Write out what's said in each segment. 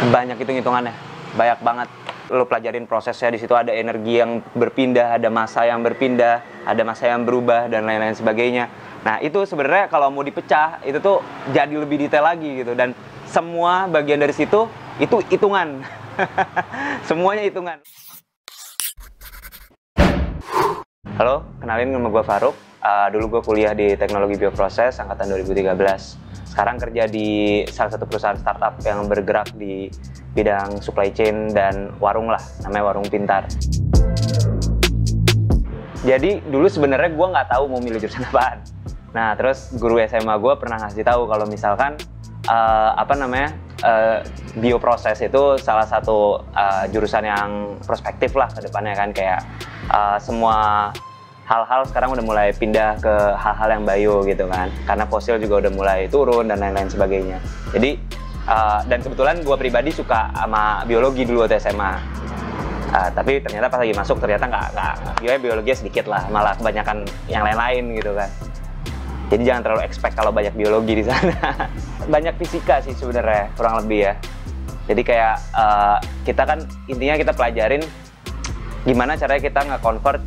banyak hitung-hitungannya, banyak banget. Lo pelajarin prosesnya, di situ ada energi yang berpindah, ada massa yang berpindah, ada massa yang berubah dan lain-lain sebagainya. Nah itu sebenarnya kalau mau dipecah itu tuh jadi lebih detail lagi gitu, dan semua bagian dari situ itu hitungan. Semuanya hitungan. Halo, kenalin, nama gue Faruk. Dulu gue kuliah di Teknologi Bioproses angkatan 2013. Sekarang kerja di salah satu perusahaan startup yang bergerak di bidang supply chain dan warung lah, namanya Warung Pintar. Jadi dulu sebenarnya gue nggak tahu mau milih jurusan apaan. Nah terus guru SMA gue pernah ngasih tahu kalau misalkan bioproses itu salah satu jurusan yang prospektif lah ke depannya kan, kayak semua hal-hal sekarang udah mulai pindah ke hal-hal yang bio gitu kan, karena fosil juga udah mulai turun dan lain-lain sebagainya. Jadi dan kebetulan gue pribadi suka sama biologi dulu waktu SMA, tapi ternyata pas lagi masuk ternyata nggak biologinya sedikit lah, malah kebanyakan yang lain-lain gitu kan. Jadi jangan terlalu expect kalau banyak biologi di sana. Banyak fisika sih sebenarnya, kurang lebih ya. Jadi kayak kita kan intinya kita pelajarin gimana caranya kita nge-convert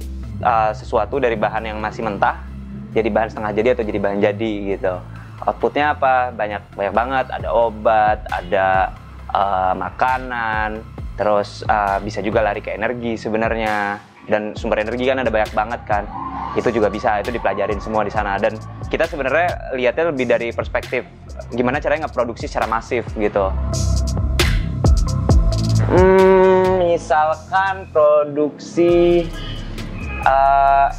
sesuatu dari bahan yang masih mentah jadi bahan setengah jadi atau jadi bahan jadi gitu. Outputnya apa? Banyak banget. Ada obat, ada makanan, terus bisa juga lari ke energi sebenarnya. Dan sumber energi kan ada banyak banget kan. Itu juga bisa, itu dipelajarin semua di sana. Dan kita sebenarnya lihatnya lebih dari perspektif gimana caranya ngeproduksi secara masif gitu. Misalkan produksi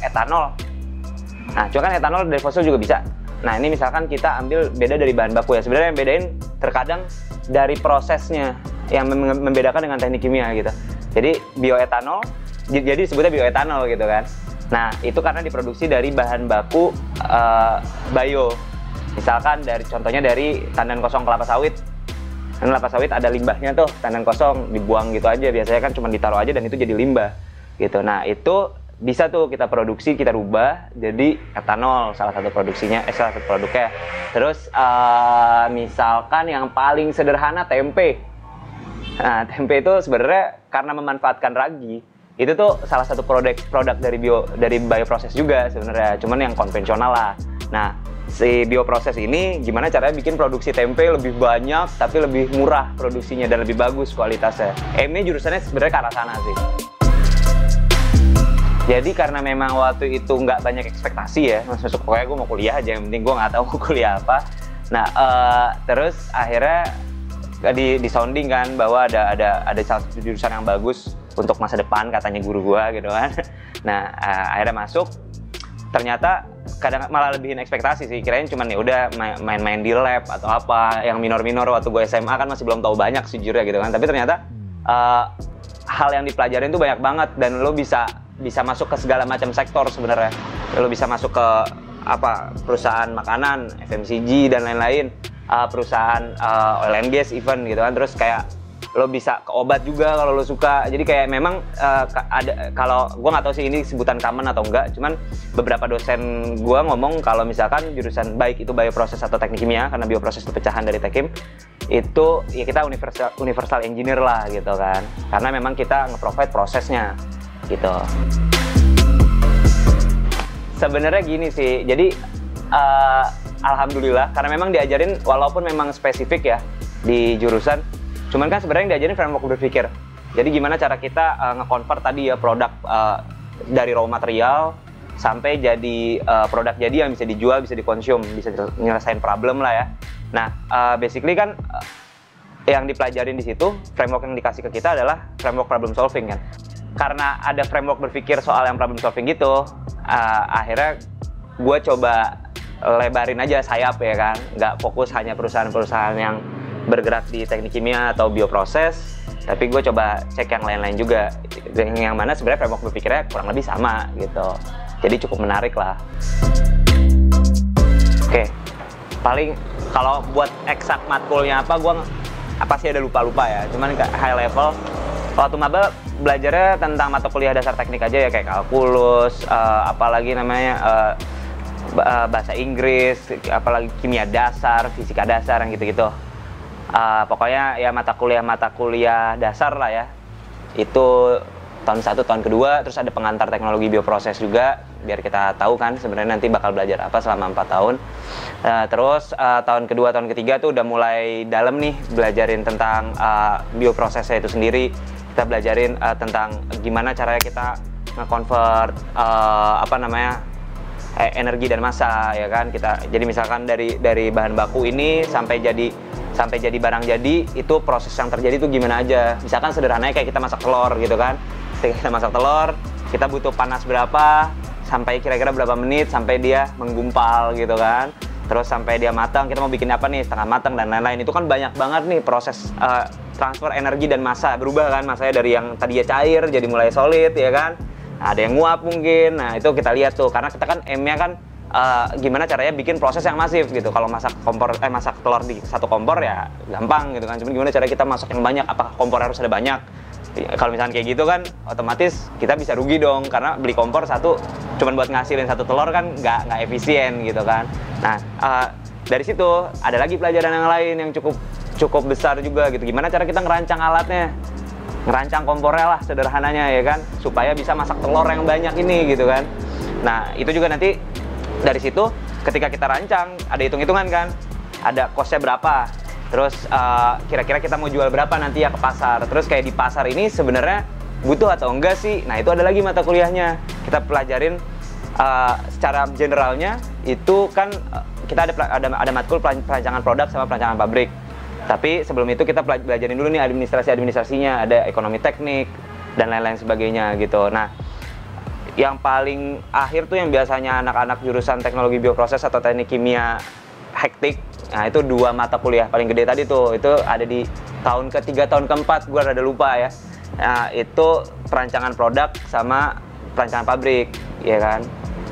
etanol. Nah, cuma kan etanol dari fosil juga bisa. Nah, ini misalkan kita ambil beda dari bahan baku ya. Sebenarnya yang bedain terkadang dari prosesnya yang membedakan dengan teknik kimia gitu. Jadi bioetanol, jadi disebutnya bioetanol gitu kan. Nah, itu karena diproduksi dari bahan baku bio. Misalkan contohnya dari tandan kosong kelapa sawit. Karena kelapa sawit ada limbahnya tuh, tandan kosong dibuang gitu aja. Biasanya kan cuma ditaruh aja dan itu jadi limbah gitu. Nah, itu bisa tuh kita produksi, kita rubah jadi etanol, salah satu produksinya, salah satu produknya. Terus misalkan yang paling sederhana tempe. Nah, tempe itu sebenarnya karena memanfaatkan ragi, itu tuh salah satu produk dari bioproses juga sebenarnya, cuman yang konvensional lah. Nah, si bioproses ini gimana caranya bikin produksi tempe lebih banyak tapi lebih murah produksinya dan lebih bagus kualitasnya. Aimnya jurusannya sebenarnya ke arah sana sih. Jadi karena memang waktu itu nggak banyak ekspektasi ya, masuk pokoknya gue mau kuliah aja, yang penting gue nggak tahu mau kuliah apa. Nah terus akhirnya di sounding kan bahwa ada salah satu jurusan yang bagus untuk masa depan katanya guru gue gitu kan. Nah akhirnya masuk, ternyata kadang malah lebihin ekspektasi sih, kirain cuman ya udah main-main di lab atau apa yang minor-minor. Waktu gue SMA kan masih belum tahu banyak sejujurnya gitu kan, tapi ternyata hal yang dipelajarin tuh banyak banget dan lo bisa masuk ke segala macam sektor sebenarnya. Lo bisa masuk ke perusahaan makanan, FMCG dan lain-lain, perusahaan oil and gas even gitu kan. Terus kayak lo bisa ke obat juga kalau lo suka. Jadi kayak memang ada, kalau gue nggak tahu sih ini sebutan common atau enggak, cuman beberapa dosen gue ngomong kalau misalkan jurusan baik itu bioproses atau teknik kimia, karena bioproses itu pecahan dari tekkim, itu ya kita universal engineer lah gitu kan, karena memang kita nge-provide prosesnya gitu. Sebenarnya gini sih, jadi alhamdulillah karena memang diajarin, walaupun memang spesifik ya di jurusan, cuman kan sebenarnya yang diajarin framework berpikir. Jadi gimana cara kita nge-convert tadi ya produk dari raw material sampai jadi produk jadi yang bisa dijual, bisa dikonsum, bisa nyelesain problem lah ya. Nah basically kan yang dipelajarin di situ, framework yang dikasih ke kita adalah framework problem solving kan. Karena ada framework berpikir soal yang problem solving gitu, akhirnya gue coba lebarin aja sayap ya kan, nggak fokus hanya perusahaan-perusahaan yang bergerak di teknik kimia atau bioproses, tapi gue coba cek yang lain-lain juga, yang mana sebenarnya framework berpikirnya kurang lebih sama gitu. Jadi cukup menarik lah. Oke, paling kalau buat eksak matkulnya apa, gue pasti ada lupa-lupa ya, cuman high level. Waktu maba belajarnya tentang mata kuliah dasar teknik aja ya, kayak kalkulus, apalagi namanya bahasa Inggris, apalagi kimia dasar, fisika dasar yang gitu-gitu. Pokoknya ya mata kuliah dasar lah ya. Itu tahun 1, tahun kedua, terus ada pengantar teknologi bioproses juga, biar kita tahu kan sebenarnya nanti bakal belajar apa selama 4 tahun. Terus tahun kedua, tahun ketiga tuh udah mulai dalam nih, belajarin tentang bioprosesnya itu sendiri. Kita belajarin tentang gimana caranya kita nge-convert energi dan massa, ya kan. Jadi misalkan dari bahan baku ini sampai jadi barang jadi, itu proses yang terjadi itu gimana aja. Misalkan sederhananya kayak kita masak telur gitu kan. Ketika kita masak telur, kita butuh panas berapa, sampai kira-kira berapa menit sampai dia menggumpal gitu kan. Terus sampai dia matang, kita mau bikin apa nih, setengah matang dan lain-lain. Itu kan banyak banget nih proses transfer energi dan massa, berubah kan masanya dari yang tadinya cair jadi mulai solid, ya kan. Nah, ada yang nguap mungkin. Nah, itu kita lihat tuh, karena kita kan M-nya kan gimana caranya bikin proses yang masif gitu. Kalau masak telur di satu kompor ya gampang gitu kan. Cuman gimana caranya kita masak yang banyak, apakah kompor harus ada banyak? Kalau misalnya kayak gitu kan otomatis kita bisa rugi dong, karena beli kompor satu cuman buat ngasilin satu telur kan nggak efisien gitu kan. Nah, dari situ ada lagi pelajaran yang lain yang cukup besar juga gitu. Gimana cara kita ngerancang alatnya, ngerancang kompornya lah sederhananya, ya kan, supaya bisa masak telur yang banyak ini gitu kan. Nah, itu juga nanti dari situ ketika kita rancang ada hitung-hitungan kan, ada costnya berapa, terus kira-kira kita mau jual berapa nanti ya ke pasar. Terus kayak di pasar ini sebenarnya butuh atau enggak sih. Nah, itu ada lagi mata kuliahnya, kita pelajarin secara generalnya. Itu kan kita ada matkul perancangan produk sama perancangan pabrik. Tapi sebelum itu kita belajarin dulu nih administrasinya, ada ekonomi teknik dan lain-lain sebagainya gitu. Nah, yang paling akhir tuh yang biasanya anak-anak jurusan teknologi bioproses atau teknik kimia hektik. Nah, itu 2 mata kuliah paling gede tadi tuh. Itu ada di tahun ketiga, tahun keempat, gue rada lupa ya. Nah, itu perancangan produk sama perancangan pabrik, ya kan.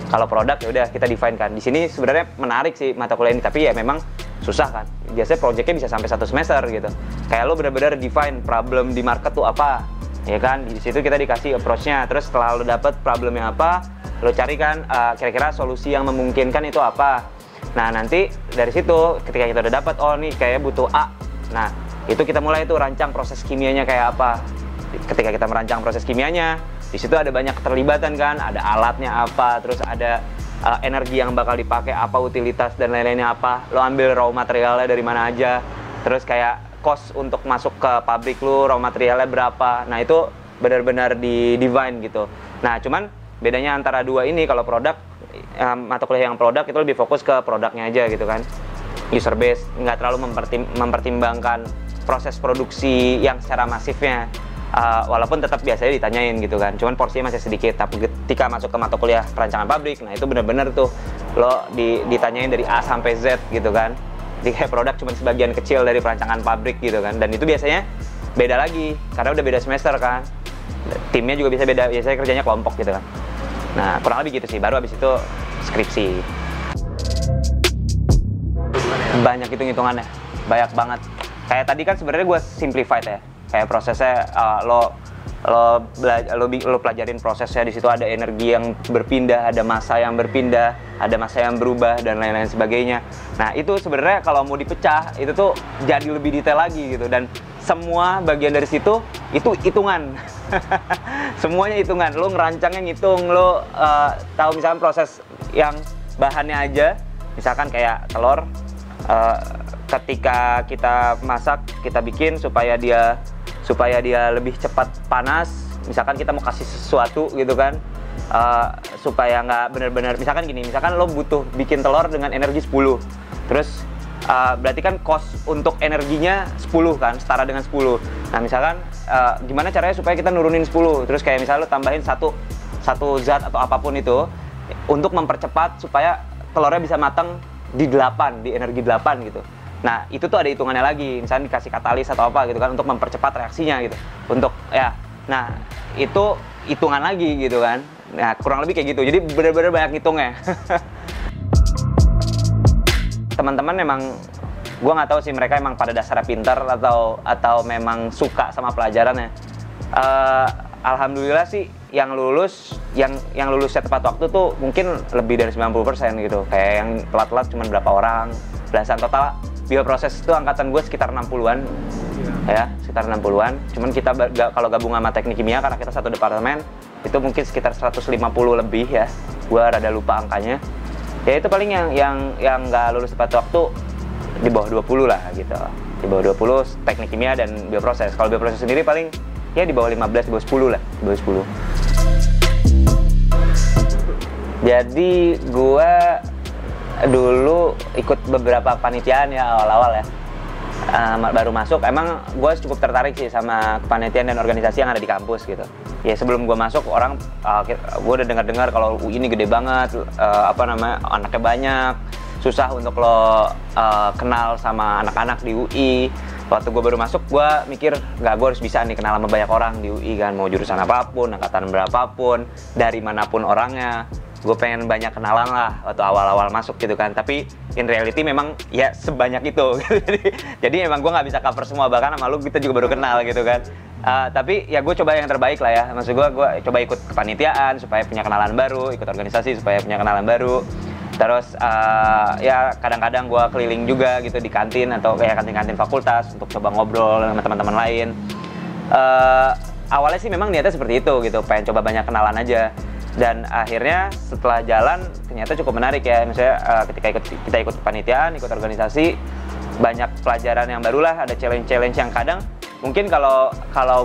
Kalau produk ya udah kita define kan. Di sini sebenarnya menarik sih mata kuliah ini, tapi ya memang susah kan. Biasanya projectnya bisa sampai 1 semester gitu. Kayak lo benar-benar define problem di market tuh apa, ya kan. Di situ kita dikasih approach-nya. Terus setelah lo dapet problemnya apa, lo cari kan kira-kira solusi yang memungkinkan itu apa. Nah, nanti dari situ ketika kita udah dapat, oh nih kayak butuh A. Nah, itu kita mulai tuh rancang proses kimianya kayak apa. Ketika kita merancang proses kimianya, di situ ada banyak keterlibatan kan, ada alatnya apa, terus ada energi yang bakal dipakai apa, utilitas dan lain-lainnya apa. Lo ambil raw materialnya dari mana aja. Terus kayak cost untuk masuk ke pabrik lo, raw materialnya berapa. Nah, itu benar-benar di divine gitu. Nah, cuman bedanya antara dua ini, kalau produk, mata kuliah yang produk itu lebih fokus ke produknya aja gitu kan, user base, nggak terlalu mempertimbangkan proses produksi yang secara masifnya, walaupun tetap biasanya ditanyain gitu kan, cuman porsinya masih sedikit. Tapi ketika masuk ke mata kuliah perancangan pabrik, nah itu bener-bener tuh lo ditanyain dari A sampai Z gitu kan. Jadi kayak produk cuma sebagian kecil dari perancangan pabrik gitu kan, dan itu biasanya beda lagi karena udah beda semester kan, timnya juga bisa beda, biasanya kerjanya kelompok gitu kan. Nah, kurang lebih gitu sih, baru habis itu skripsi. Banyak hitung-hitungannya, banyak banget. Kayak tadi kan sebenarnya gue simplified ya, kayak prosesnya lo pelajarin prosesnya. Di situ ada energi yang berpindah, ada massa yang berpindah, ada massa yang berubah dan lain-lain sebagainya. Nah, itu sebenarnya kalau mau dipecah itu tuh jadi lebih detail lagi gitu, dan semua bagian dari situ itu hitungan. Semuanya hitungan. Lo ngerancangnya ngitung, lo tahu misalkan proses yang bahannya aja, misalkan kayak telur, ketika kita masak, kita bikin supaya dia lebih cepat panas. Misalkan kita mau kasih sesuatu gitu kan, supaya nggak benar-benar, misalkan gini, misalkan lo butuh bikin telur dengan energi 10, terus berarti kan cost untuk energinya 10 kan, setara dengan 10. Nah, misalkan gimana caranya supaya kita nurunin 10, terus kayak misalnya lo tambahin satu zat atau apapun itu untuk mempercepat supaya telurnya bisa matang di 8, di energi 8 gitu. Nah, itu tuh ada hitungannya lagi, misalnya dikasih katalis atau apa gitu kan, untuk mempercepat reaksinya gitu, untuk ya. Nah, itu hitungan lagi gitu kan. Nah, kurang lebih kayak gitu, jadi bener-bener banyak hitungnya. Teman-teman memang, gue nggak tahu sih mereka emang pada dasarnya pintar atau memang suka sama pelajarannya. Alhamdulillah sih yang lulus tepat waktu tuh mungkin lebih dari 90% gitu. Kayak yang telat-telat cuma berapa orang, belasan, total bioproses itu angkatan gue sekitar 60-an. Ya, sekitar 60-an. Cuman kita kalau gabung sama teknik kimia karena kita satu departemen, itu mungkin sekitar 150 lebih ya. Gue rada lupa angkanya. Ya itu paling yang nggak lulus tepat waktu di bawah 20 lah gitu. Di bawah 20 teknik kimia dan bioproses. Kalau bioproses sendiri paling ya di bawah 15, di bawah 10 lah, di bawah 10. Jadi gue dulu ikut beberapa panitiaan ya awal-awal ya. Baru masuk, emang gue cukup tertarik sih sama kepanitiaan dan organisasi yang ada di kampus gitu. Ya sebelum gue masuk gue udah dengar kalau UI ini gede banget, anaknya banyak, susah untuk lo kenal sama anak-anak di UI. Waktu gue baru masuk, gue mikir nggak, gue harus bisa nih kenal sama banyak orang di UI kan, mau jurusan apapun, angkatan berapapun, dari manapun orangnya. Gue pengen banyak kenalan lah waktu awal-awal masuk gitu kan, tapi in reality memang ya sebanyak itu jadi memang gue nggak bisa cover semua, bahkan sama lu kita juga baru kenal gitu kan. Tapi ya gue coba yang terbaik lah ya, maksud gue coba ikut kepanitiaan supaya punya kenalan baru, ikut organisasi supaya punya kenalan baru. Terus ya kadang-kadang gue keliling juga gitu di kantin atau kayak kantin-kantin fakultas untuk coba ngobrol sama teman-teman lain. Awalnya sih memang niatnya seperti itu gitu, pengen coba banyak kenalan aja. Dan akhirnya setelah jalan ternyata cukup menarik ya, misalnya ketika kita ikut kepanitiaan, ikut organisasi, banyak pelajaran yang barulah, ada challenge-challenge yang kadang mungkin kalau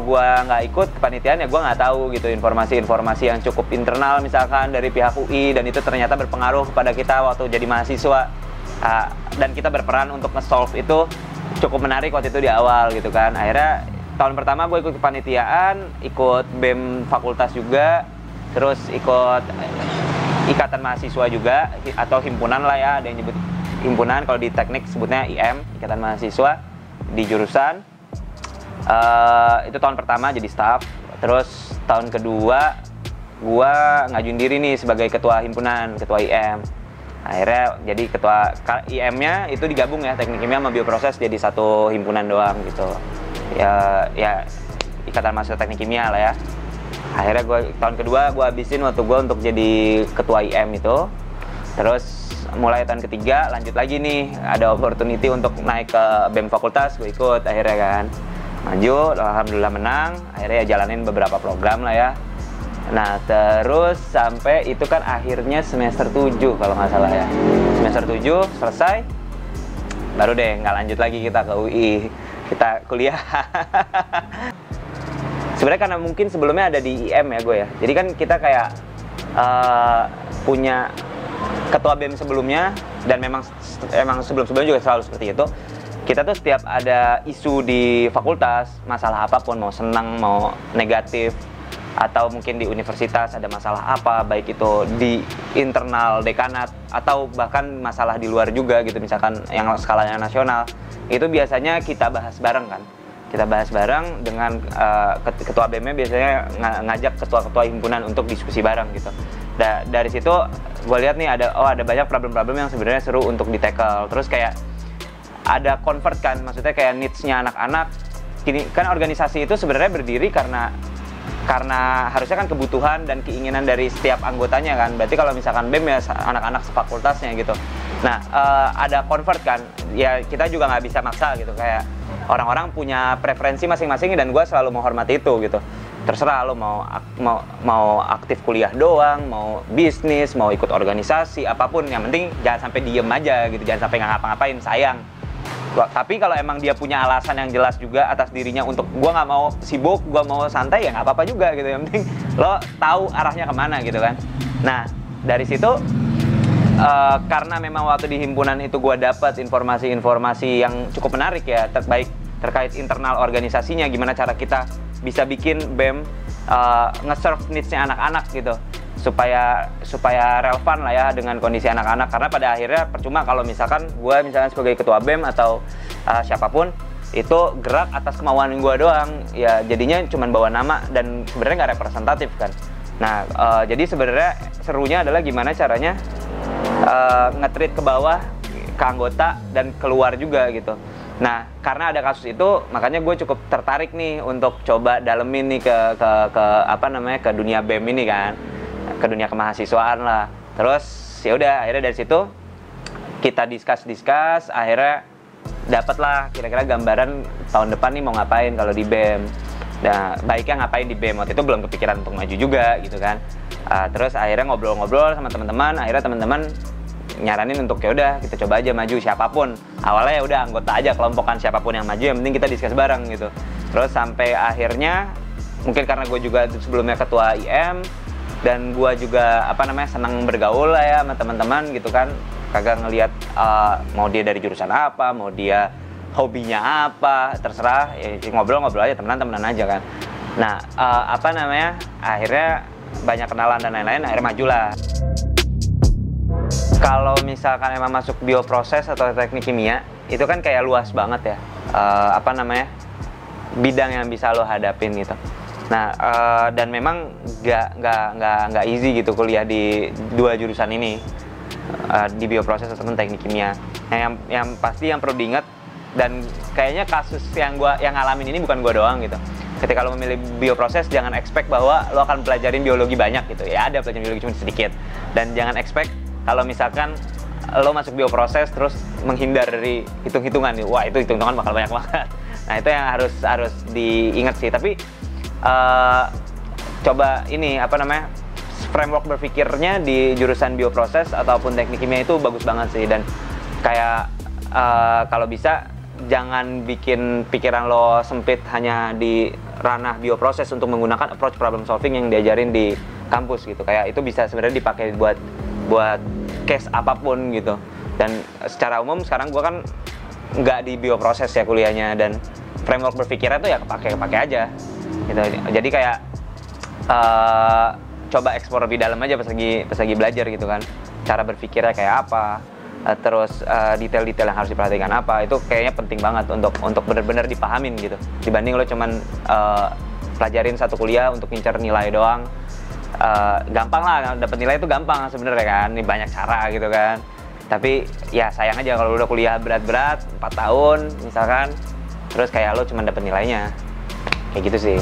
gue nggak ikut kepanitiaan ya gue nggak tahu gitu informasi-informasi yang cukup internal misalkan dari pihak UI, dan itu ternyata berpengaruh kepada kita waktu jadi mahasiswa, dan kita berperan untuk nge-solve itu cukup menarik waktu itu di awal gitu kan. Akhirnya tahun pertama gue ikut kepanitiaan, ikut BEM fakultas juga, terus ikut ikatan mahasiswa juga atau himpunan lah ya, ada yang nyebut himpunan, kalau di teknik sebutnya IM, ikatan mahasiswa di jurusan. Itu tahun pertama jadi staff. Terus tahun kedua gua ngajuin diri nih sebagai ketua himpunan, ketua IM. Akhirnya jadi ketua IM-nya itu digabung ya, teknik kimia sama bioproses jadi satu himpunan doang gitu. Ya ikatan mahasiswa teknik kimia lah ya. Akhirnya tahun kedua gue habisin waktu gue untuk jadi ketua IM itu. Terus mulai tahun ketiga lanjut lagi nih, ada opportunity untuk naik ke BEM fakultas, gue ikut akhirnya kan. Maju, alhamdulillah menang, akhirnya ya jalanin beberapa program lah ya. Nah terus sampai itu kan akhirnya semester 7 kalau nggak salah ya. Semester 7 selesai, baru deh nggak lanjut lagi kita ke UI, kita kuliah. Sebenarnya karena mungkin sebelumnya ada di IM ya gue ya, jadi kan kita kayak punya ketua BEM sebelumnya, dan memang sebelum-sebelumnya juga selalu seperti itu. Kita tuh setiap ada isu di fakultas, masalah apapun, mau senang, mau negatif, atau mungkin di universitas ada masalah apa, baik itu di internal dekanat, atau bahkan masalah di luar juga gitu, misalkan yang skalanya nasional, itu biasanya kita bahas bareng kan. Kita bahas bareng dengan ketua BEM-nya, biasanya ngajak ketua-ketua himpunan untuk diskusi bareng gitu. Dari situ gue lihat nih ada banyak problem-problem yang sebenarnya seru untuk di-tackle. Terus kayak ada convert kan, maksudnya kayak needs-nya anak-anak. Kini kan organisasi itu sebenarnya berdiri karena harusnya kan kebutuhan dan keinginan dari setiap anggotanya kan. Berarti kalau misalkan BEM ya anak-anak sefakultasnya gitu. Nah ada convert kan, ya kita juga nggak bisa maksa gitu, kayak orang-orang punya preferensi masing-masing dan gue selalu menghormati itu gitu. Terserah lo mau aktif kuliah doang, mau bisnis, mau ikut organisasi, apapun, yang penting jangan sampai diem aja gitu, jangan sampai nggak ngapa-ngapain, sayang. Tapi kalau emang dia punya alasan yang jelas juga atas dirinya untuk gue nggak mau sibuk, gue mau santai, ya nggak apa-apa juga gitu, yang penting lo tahu arahnya kemana gitu kan. Nah dari situ karena memang waktu di himpunan itu gue dapat informasi-informasi yang cukup menarik ya, baik terkait internal organisasinya, gimana cara kita bisa bikin BEM nge-serve needs-nya anak-anak gitu, supaya relevan lah ya dengan kondisi anak-anak. Karena pada akhirnya percuma kalau misalkan gue sebagai ketua BEM atau siapapun itu gerak atas kemauan gue doang, ya jadinya cuma bawa nama dan sebenarnya nggak representatif kan. Nah jadi sebenarnya serunya adalah gimana caranya nge-treat ke bawah, ke anggota, dan keluar juga gitu. Nah karena ada kasus itu, makanya gue cukup tertarik nih untuk coba dalemin nih ke dunia BEM ini kan, ke dunia kemahasiswaan lah. Terus ya udah, akhirnya dari situ kita discuss, akhirnya dapatlah kira-kira gambaran tahun depan nih mau ngapain kalau di BEM. Nah, baiknya ngapain di BEM, waktu itu belum kepikiran untuk maju juga gitu kan. Terus akhirnya ngobrol-ngobrol sama teman-teman, akhirnya teman-teman nyaranin untuk ya udah kita coba aja maju siapapun. Awalnya ya udah anggota aja, kelompokan siapapun yang maju, yang penting kita discuss bareng gitu. Terus sampai akhirnya mungkin karena gue juga sebelumnya ketua IM dan gue juga senang bergaul lah ya sama teman-teman gitu kan. Kagak ngelihat mau dia dari jurusan apa, mau dia hobinya apa, terserah, ya, ngobrol-ngobrol aja, temenan aja kan. Nah, akhirnya banyak kenalan dan lain-lain, akhirnya majulah. Kalau misalkan emang masuk bioproses atau teknik kimia, itu kan kayak luas banget ya, bidang yang bisa lo hadapin gitu. Nah, dan memang nggak easy gitu kuliah di dua jurusan ini, di bioproses ataupun teknik kimia. Nah, yang pasti yang perlu diingat, dan kayaknya kasus yang ngalamin ini bukan gue doang gitu. Ketika lo memilih bioproses, jangan expect bahwa lo akan pelajarin biologi banyak gitu. Ya ada pelajaran biologi cuma sedikit. Dan jangan expect kalau misalkan lo masuk bioproses terus menghindar dari hitung-hitungan nih. Wah, itu hitung-hitungan bakal banyak banget. Nah, itu yang harus diingat sih. Tapi coba ini framework berpikirnya di jurusan bioproses ataupun teknik kimia itu bagus banget sih. Dan kayak kalau bisa jangan bikin pikiran lo sempit hanya di ranah bioproses untuk menggunakan approach problem solving yang diajarin di kampus gitu. Kayak itu bisa sebenarnya dipakai buat case apapun gitu. Dan secara umum sekarang gue kan nggak di bioproses ya kuliahnya, dan framework berpikirnya tuh ya kepake aja gitu. Jadi kayak coba eksplor lebih dalam aja pas lagi belajar gitu kan, cara berpikirnya kayak apa, terus detail-detail yang harus diperhatikan apa, itu kayaknya penting banget untuk benar-benar dipahamin gitu, dibanding lo cuman pelajarin satu kuliah untuk ngincar nilai doang. Gampang lah, dapet nilai itu gampang sebenarnya kan, ini banyak cara gitu kan. Tapi ya sayang aja kalau udah kuliah berat-berat 4 tahun misalkan, terus kayak lo cuma dapet nilainya kayak gitu sih.